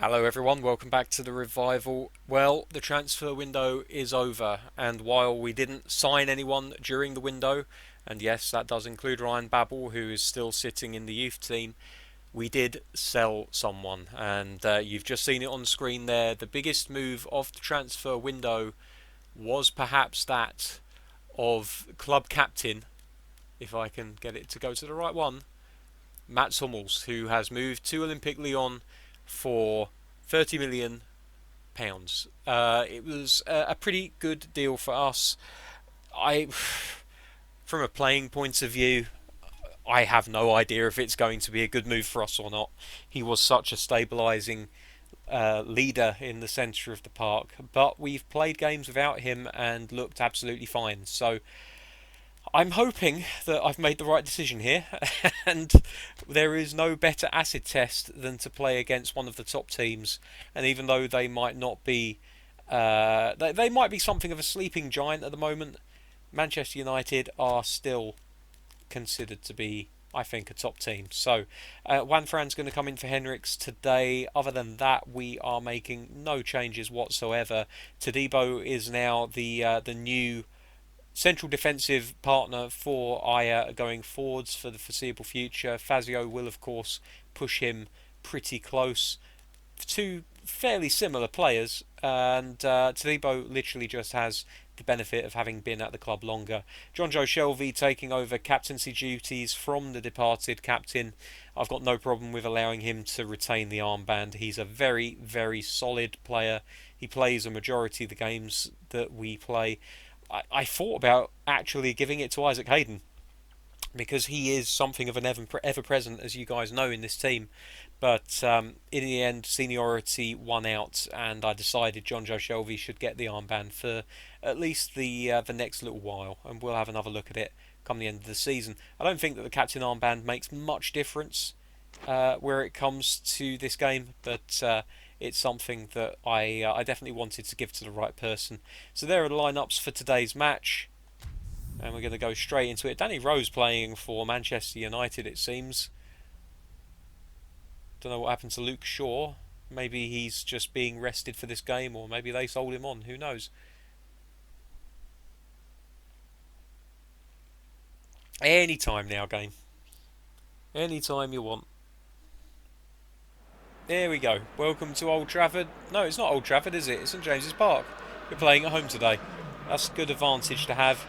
Hello everyone, welcome back to the revival. Well, the transfer window is over, and while we didn't sign anyone during the window, and yes, that does include Ryan Babel, who is still sitting in the youth team, we did sell someone, and you've just seen it on screen there. The biggest move of the transfer window was perhaps that of club captain, if I can get it to go to the right one, Mats Hummels, who has moved to Olympic Lyon for 30 million pounds. It was a pretty good deal for us. I, from a playing point of view, I have no idea if it's going to be a good move for us or not. He was such a stabilising leader in the centre of the park, but we've played games without him and looked absolutely fine. So I'm hoping that I've made the right decision here, and there is no better acid test than to play against one of the top teams. And even though they might not be, they might be something of a sleeping giant at the moment, Manchester United are still considered to be, I think, a top team. So Juan Fran's going to come in for Henriks today. Other than that, we are making no changes whatsoever. Todibo is now the new central defensive partner for Aya going forwards for the foreseeable future. Fazio will, of course, push him pretty close. Two fairly similar players, and Talibo literally just has the benefit of having been at the club longer. John Joe Shelvey taking over captaincy duties from the departed captain. I've got no problem with allowing him to retain the armband. He's a very, very solid player. He plays a majority of the games that we play. I thought about actually giving it to Isaac Hayden because he is something of an ever present, as you guys know, in this team. But in the end, seniority won out, and I decided John Joe Shelvey should get the armband for at least the next little while, and we'll have another look at it come the end of the season. I don't think that the captain armband makes much difference where it comes to this game, but it's something that I definitely wanted to give to the right person. So there are the lineups for today's match, and we're going to go straight into it. Danny Rose playing for Manchester United, it seems. Don't know what happened to Luke Shaw. Maybe he's just being rested for this game, or maybe they sold him on. Who knows? Any time now, game. Any time you want. There we go. Welcome to Old Trafford. No, it's not Old Trafford, is it? It's St James's Park. We're playing at home today. That's a good advantage to have.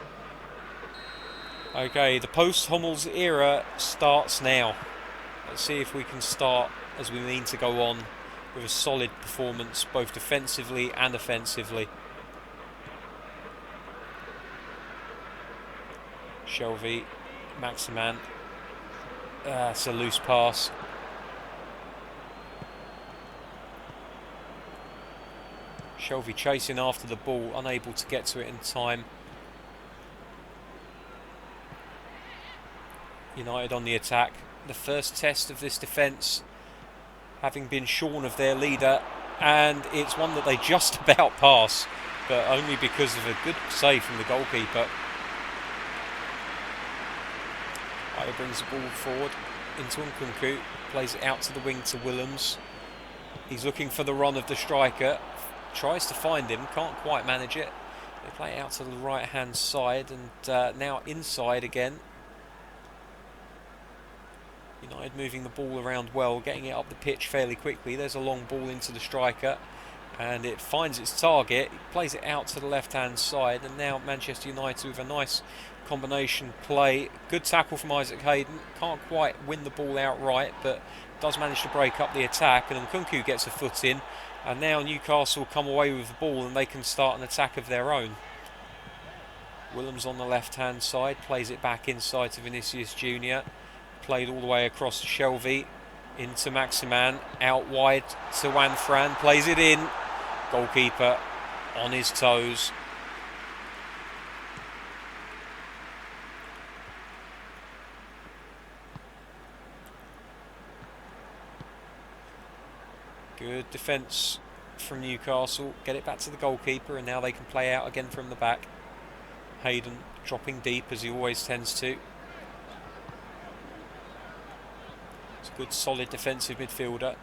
Okay, the post-Hummels era starts now. Let's see if we can start as we mean to go on with a solid performance, both defensively and offensively. Shelvey, Maximan. It's a loose pass. Shelvey chasing after the ball, unable to get to it in time. United on the attack. The first test of this defence, having been shorn of their leader, and it's one that they just about pass, but only because of a good save from the goalkeeper. Aya brings the ball forward into Nkunku, plays it out to the wing to Willems. He's looking for the run of the striker, tries to find him, can't quite manage it. They play it out to the right hand side, and now inside again. United moving the ball around well, getting it up the pitch fairly quickly. There's a long ball into the striker, and it finds its target. It plays it out to the left hand side, and now Manchester United with a nice combination play. Good tackle from Isaac Hayden. Can't quite win the ball outright, but does manage to break up the attack, and Nkunku gets a foot in, and now Newcastle come away with the ball and they can start an attack of their own. Willems on the left hand side, plays it back inside to Vinicius Junior. Played all the way across to Shelvey, into Maximan, out wide to Juan Fran, plays it in. Goalkeeper on his toes. Good defence from Newcastle. Get it back to the goalkeeper, and now they can play out again from the back. Hayden dropping deep as he always tends to. It's a good solid defensive midfielder.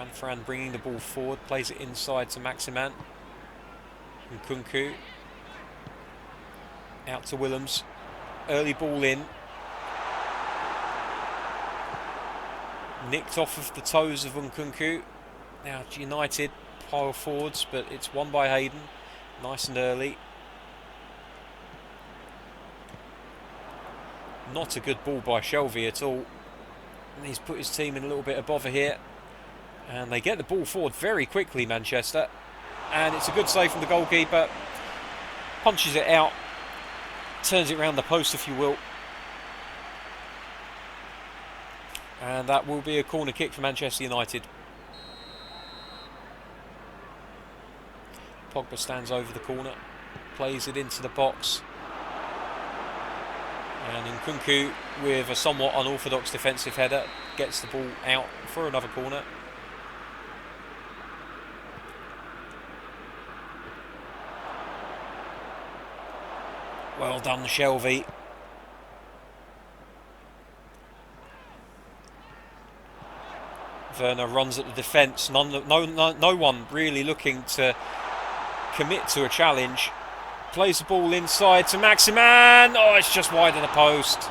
Juan Fran bringing the ball forward, plays it inside to Maximan. Nkunku. Out to Willems. Early ball in. Nicked off of the toes of Nkunku. Now United pile forwards, but it's won by Hayden. Nice and early. Not a good ball by Shelvey at all. And he's put his team in a little bit of bother here. And they get the ball forward very quickly, Manchester. And it's a good save from the goalkeeper. Punches it out. Turns it round the post, if you will. And that will be a corner kick for Manchester United. Pogba stands over the corner. Plays it into the box. And Nkunku, with a somewhat unorthodox defensive header, gets the ball out for another corner. Well done, Shelvey. Werner runs at the defence. No one really looking to commit to a challenge. Plays the ball inside to Maximan. Oh, it's just wide of the post.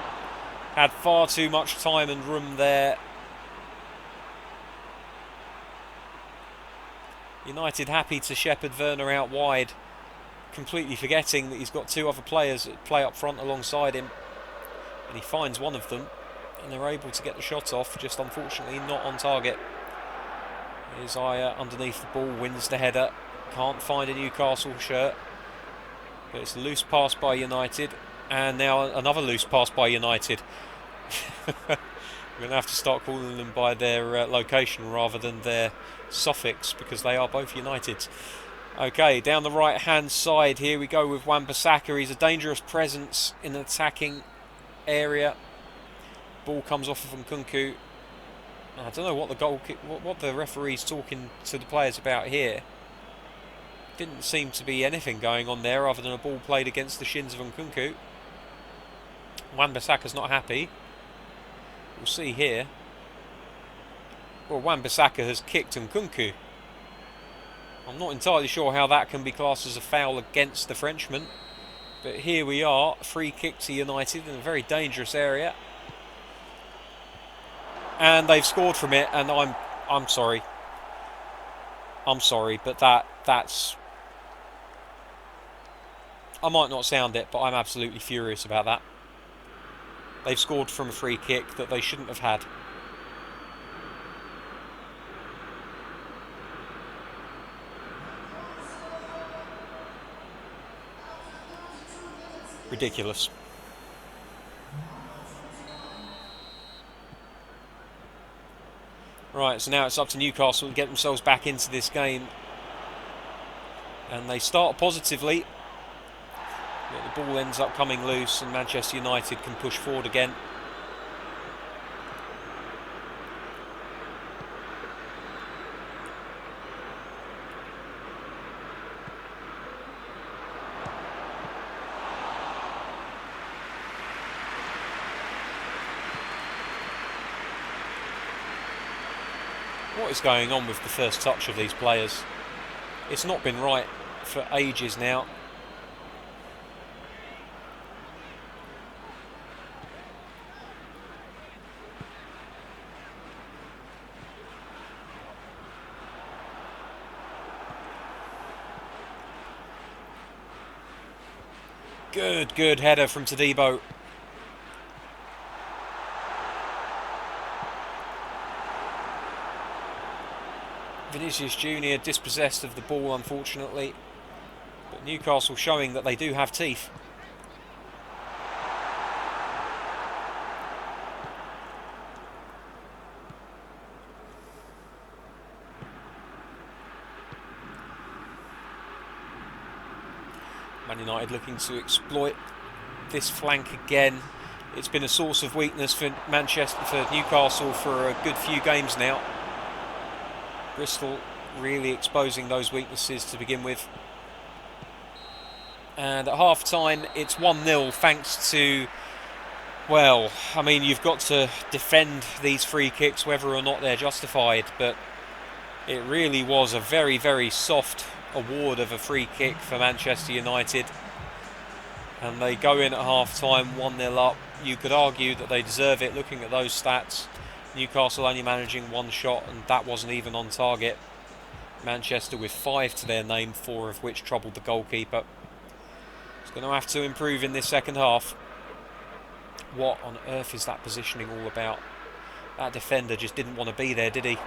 Had far too much time and room there. United happy to shepherd Werner out wide, completely forgetting that he's got two other players that play up front alongside him. And he finds one of them, and they're able to get the shot off, just unfortunately not on target. Here's Aya underneath the ball, wins the header. Can't find a Newcastle shirt. But it's a loose pass by United. And now another loose pass by United. We're going to have to start calling them by their location rather than their suffix, because they are both Uniteds. Okay, down the right hand side here we go with Wan-Bissaka. He's a dangerous presence in an attacking area. Ball comes off of Nkunku. I don't know what the referee's talking to the players about here. Didn't seem to be anything going on there other than a ball played against the shins of Nkunku. Wan-Bissaka's not happy. We'll see here. Well, Wan-Bissaka has kicked Nkunku. I'm not entirely sure how that can be classed as a foul against the Frenchman. But here we are, free kick to United in a very dangerous area. And they've scored from it, and I'm sorry. I'm sorry, but that's... I might not sound it, but I'm absolutely furious about that. They've scored from a free kick that they shouldn't have had. Ridiculous. Right, so now it's up to Newcastle to get themselves back into this game. And they start positively. But the ball ends up coming loose and Manchester United can push forward again. What is going on with the first touch of these players? It's not been right for ages now. Good header from Todibo. Vinicius Jr. dispossessed of the ball, unfortunately. But Newcastle showing that they do have teeth. Man United looking to exploit this flank again. It's been a source of weakness for Newcastle for a good few games now. Bristol really exposing those weaknesses to begin with. And at half time it's 1-0 thanks to, well, I mean, you've got to defend these free kicks whether or not they're justified, but It really was a very, very soft award of a free kick for Manchester United. And they go in at half-time 1-0 up. You could argue that they deserve it looking at those stats. Newcastle only managing one shot, and that wasn't even on target. Manchester with 5 to their name, 4 of which troubled the goalkeeper. He's going to have to improve in this second half. What on earth is that positioning all about? That defender just didn't want to be there, did he?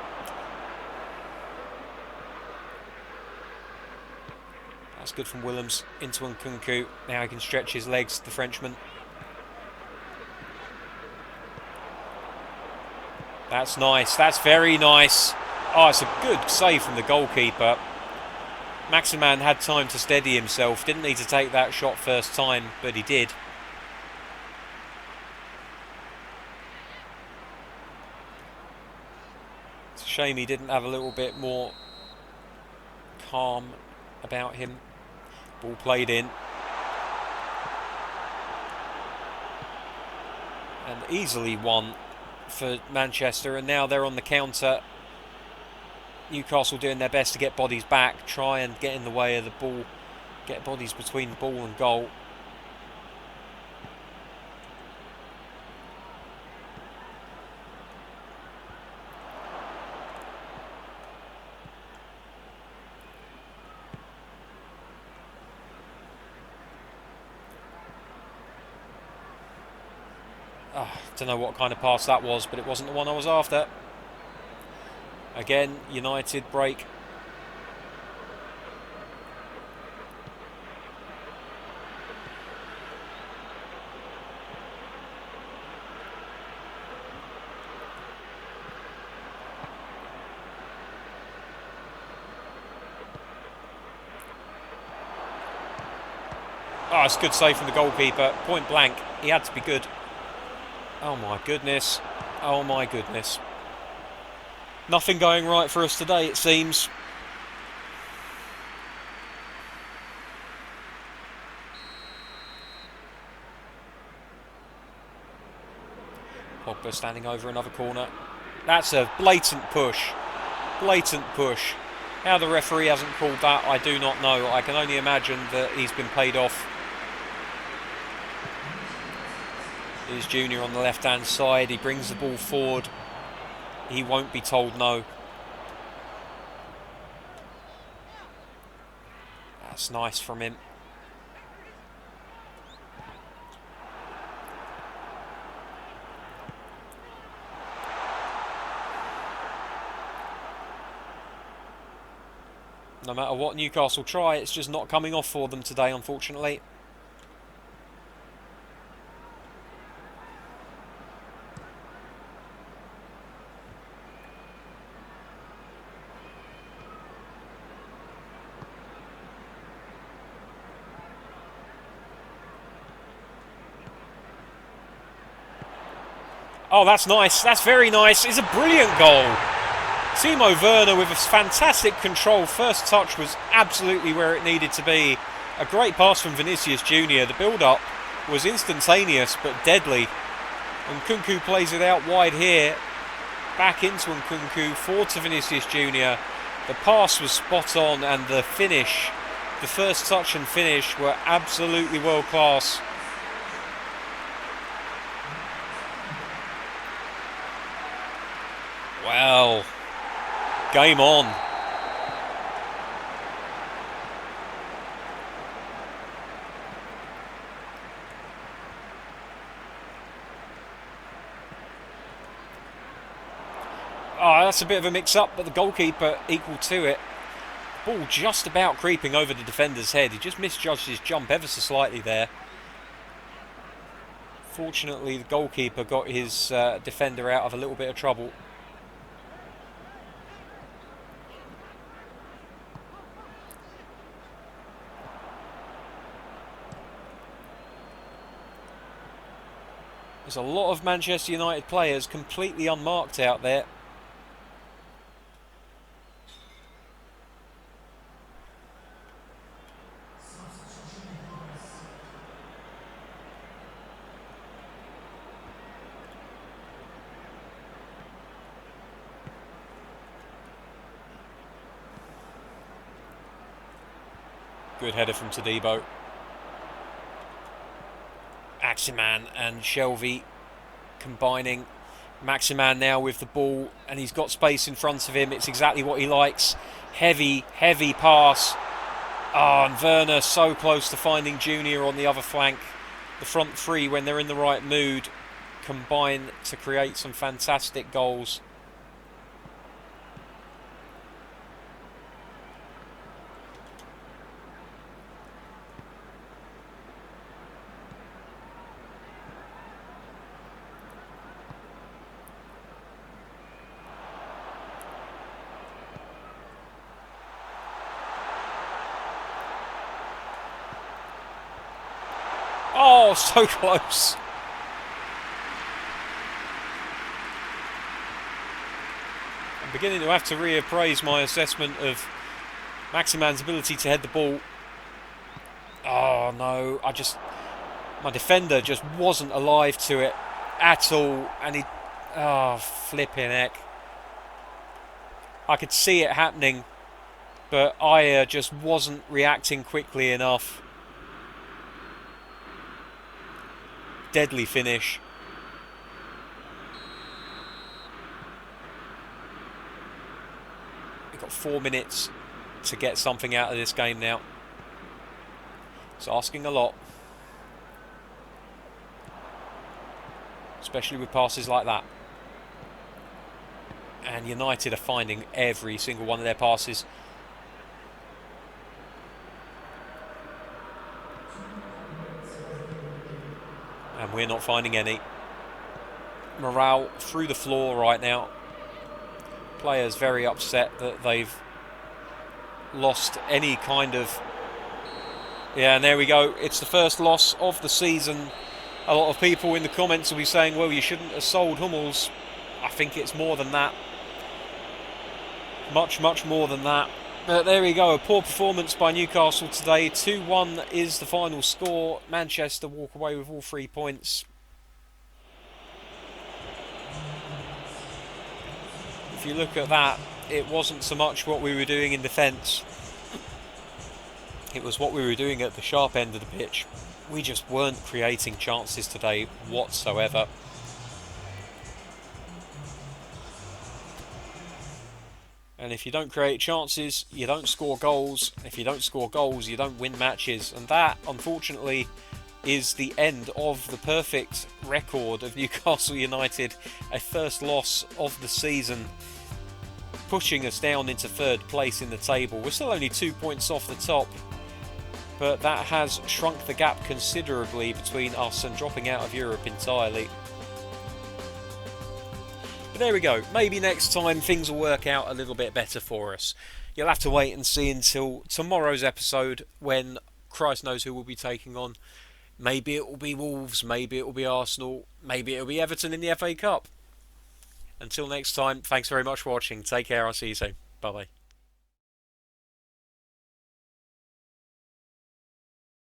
That's good from Willems into Nkunku. Now he can stretch his legs, the Frenchman. That's nice. That's very nice. Oh, it's a good save from the goalkeeper. Maximan had time to steady himself. Didn't need to take that shot first time, but he did. It's a shame he didn't have a little bit more calm about him. Ball played in. And easily won for Manchester, and now they're on the counter. Newcastle doing their best to get bodies back, try and get in the way of the ball, get bodies between ball and goal. Don't know what kind of pass that was, but it wasn't the one I was after. Again, United break. Oh, it's a good save from the goalkeeper. Point blank. He had to be good. Oh my goodness. Oh my goodness. Nothing going right for us today, it seems. Pogba standing over another corner. That's a blatant push. Blatant push. How the referee hasn't called that, I do not know. I can only imagine that he's been paid off. Here's Junior on the left-hand side. He brings the ball forward. He won't be told no. That's nice from him. No matter what Newcastle try, it's just not coming off for them today, unfortunately. Oh, that's nice. That's very nice. It's a brilliant goal. Timo Werner with a fantastic control. First touch was absolutely where it needed to be. A great pass from Vinicius Junior. The build-up was instantaneous but deadly. And Nkunku plays it out wide here. Back into Nkunku, forward to Vinicius Junior. The pass was spot on, and the finish, the first touch and finish were absolutely world class. Well, game on. Oh, that's a bit of a mix-up, but the goalkeeper equal to it. Ball just about creeping over the defender's head. He just misjudged his jump ever so slightly there. Fortunately, the goalkeeper got his defender out of a little bit of trouble. There's a lot of Manchester United players completely unmarked out there. Good header from Todibo. Maximan and Shelvey combining. Maximan now with the ball, and he's got space in front of him. It's exactly what he likes. Heavy pass. And Werner so close to finding Junior on the other flank. The front three, when they're in the right mood, combine to create some fantastic goals. Oh, so close. I'm beginning to have to reappraise my assessment of Maximan's ability to head the ball. Oh no, my defender just wasn't alive to it at all, and flipping heck. I could see it happening, but I just wasn't reacting quickly enough. Deadly finish. We've got 4 minutes to get something out of this game now. It's asking a lot, especially with passes like that. And United are finding every single one of their passes. And we're not finding any. Morale through the floor right now. Players very upset that they've lost any kind of... Yeah, and there we go. It's the first loss of the season. A lot of people in the comments will be saying, well, you shouldn't have sold Hummels. I think it's more than that. Much more than that. But there we go, a poor performance by Newcastle today. 2-1 is the final score. Manchester walk away with all 3 points. If you look at that, it wasn't so much what we were doing in defence. It was what we were doing at the sharp end of the pitch. We just weren't creating chances today whatsoever. And if you don't create chances, you don't score goals. If you don't score goals, you don't win matches. And that, unfortunately, is the end of the perfect record of Newcastle United. A first loss of the season, pushing us down into third place in the table. We're still only 2 points off the top, but that has shrunk the gap considerably between us and dropping out of Europe entirely. But there we go. Maybe next time things will work out a little bit better for us. You'll have to wait and see until tomorrow's episode, when Christ knows who we'll be taking on. Maybe it will be Wolves, maybe it will be Arsenal, maybe it will be Everton in the FA Cup. Until next time, thanks very much for watching. Take care, I'll see you soon. Bye bye.